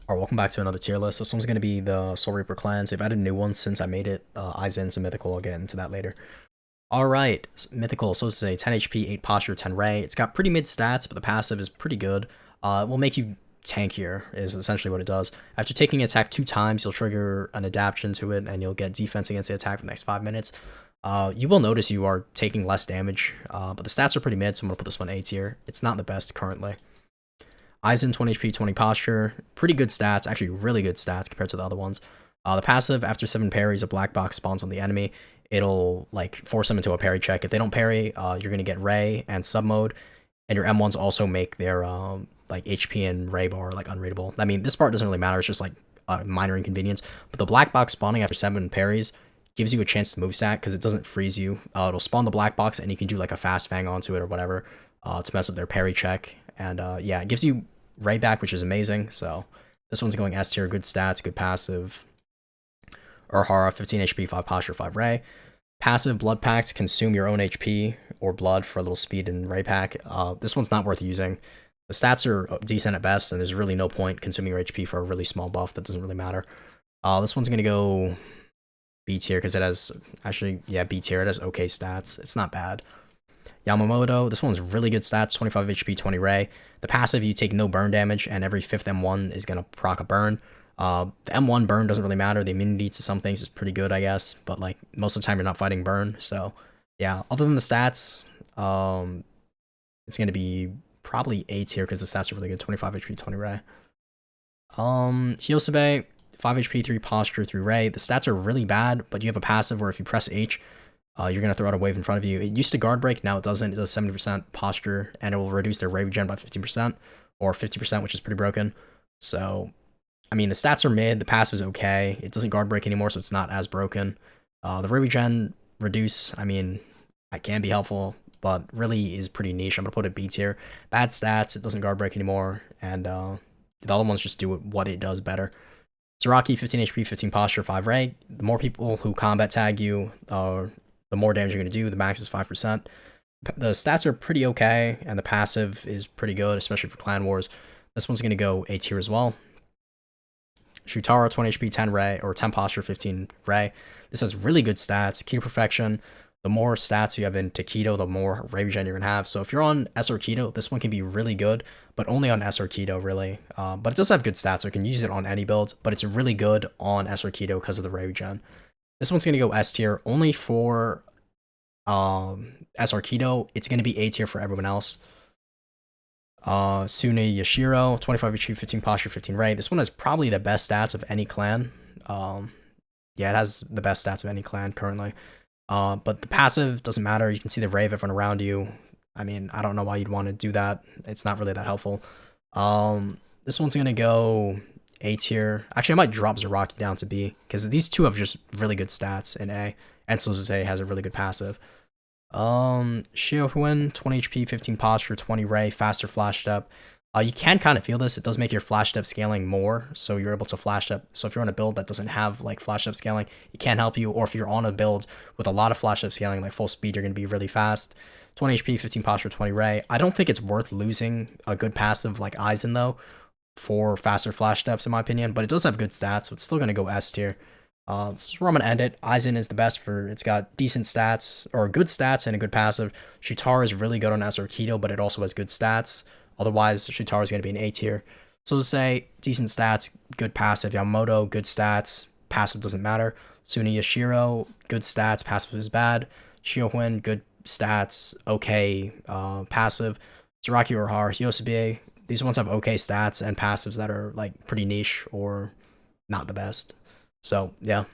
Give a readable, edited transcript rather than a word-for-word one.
Alright, welcome back to another tier list. This one's going to be the Soul Reaper clans. They've added new ones since I made it. Aizen's a mythical. I'll get into that later. Alright, mythical. So it's a 10 HP, 8 posture, 10 ray. It's got pretty mid stats, but the passive is pretty good. It will make you tankier, is essentially what it does. After taking an attack 2 times, you'll trigger an adaptation to it, and you'll get defense against the attack for the next 5 minutes. You will notice you are taking less damage, but the stats are pretty mid, so I'm going to put this one A tier. It's not the best currently. Aizen 20 HP, 20 posture, pretty good stats, actually really good stats compared to the other ones. The passive, after 7 parries, a black box spawns on the enemy. It'll like force them into a parry check. If they don't parry, you're gonna get Ray and sub mode, and your M1s also make their like HP and Ray bar like unreadable. I mean, this part doesn't really matter. It's just like a minor inconvenience. But the black box spawning after 7 parries gives you a chance to move stack because it doesn't freeze you. It'll spawn the black box and you can do like a fast fang onto it or whatever to mess up their parry check. And yeah, it gives you Ray back, which is amazing. So this one's going S tier, good stats, good passive. Urhara, 15 HP, 5 posture, 5 Ray. Passive blood packs consume your own HP or blood for a little speed and Ray pack. This one's not worth using. The stats are decent at best, and there's really no point consuming your HP for a really small buff that doesn't really matter. This one's gonna go B tier because it has actually, yeah, B tier. It has okay stats. It's not bad. Yamamoto, this one's really good stats, 25 HP, 20 Ray. The passive, you take no burn damage, and every 5th M1 is going to proc a burn. The M1 burn doesn't really matter. The immunity to some things is pretty good, I guess, but like most of the time you're not fighting burn. So yeah, other than the stats, it's going to be probably A tier because the stats are really good, 25 HP, 20 Ray. Hyosobe, 5 HP, 3 posture, 3 Ray. The stats are really bad, but you have a passive where if you press H, you're going to throw out a wave in front of you. It used to guard break, now it doesn't. It does 70% posture, and it will reduce their Ray regen by 15%, or 50%, which is pretty broken. So, I mean, the stats are mid, the passive is okay. It doesn't guard break anymore, so it's not as broken. The Ray regen reduce, I mean, it can be helpful, but really is pretty niche. I'm going to put it B tier. Bad stats, it doesn't guard break anymore, and the other ones just do what it does better. Zaraki, 15 HP, 15 posture, 5 Ray. The more people who combat tag you, the more damage you're going to do. The max is 5%. The stats are pretty okay, and the passive is pretty good, especially for Clan Wars. This one's going to go A tier as well. Shutara, 20 HP, 10 Ray, or 10 posture, 15 Ray. This has really good stats. Keto Perfection. The more stats you have in Takedo, the more Ray regen you're going to have. So if you're on SR Keto, this one can be really good, but only on SR Keto, really. But it does have good stats, so you can use it on any build, but it's really good on SR Keto because of the Ray regen. This one's going to go S tier only for SR Keto. It's going to be A tier for everyone else. Sune Yashiro, 25 HP, 15 posture, 15 Ray. This one has probably the best stats of any clan. Yeah, it has the best stats of any clan currently. But the passive doesn't matter. You can see the Ray of everyone around you. I mean, I don't know why you'd want to do that. It's not really that helpful. This one's going to go A tier. Actually, I might drop Zaraki down to B because these two have just really good stats in A, and Suzuze has a really good passive. Shiohuin, 20 HP, 15 posture, 20 Ray, faster flash step. You can kind of feel this. It does make your flash step scaling more, so you're able to flash step. So if you're on a build that doesn't have like flash step scaling, it can help you. Or if you're on a build with a lot of flash step scaling, like full speed, you're going to be really fast. 20 HP, 15 posture, 20 Ray. I don't think it's worth losing a good passive like Aizen though for faster flash steps in my opinion, but it does have good stats, so it's still going to go S tier. This is where I'm going to end it. Aizen is the best for, it's got decent stats, or good stats and a good passive. Shutara is really good on SR Keto, but it also has good stats. Otherwise, Shutara is going to be an A tier. So to say, decent stats, good passive. Yamamoto, good stats, passive doesn't matter. Sune Yashiro, good stats, passive is bad. Shiohuin, good stats, okay, passive. Zaraki Urhara, Hyosobe, these ones have okay stats and passives that are like pretty niche or not the best. So yeah.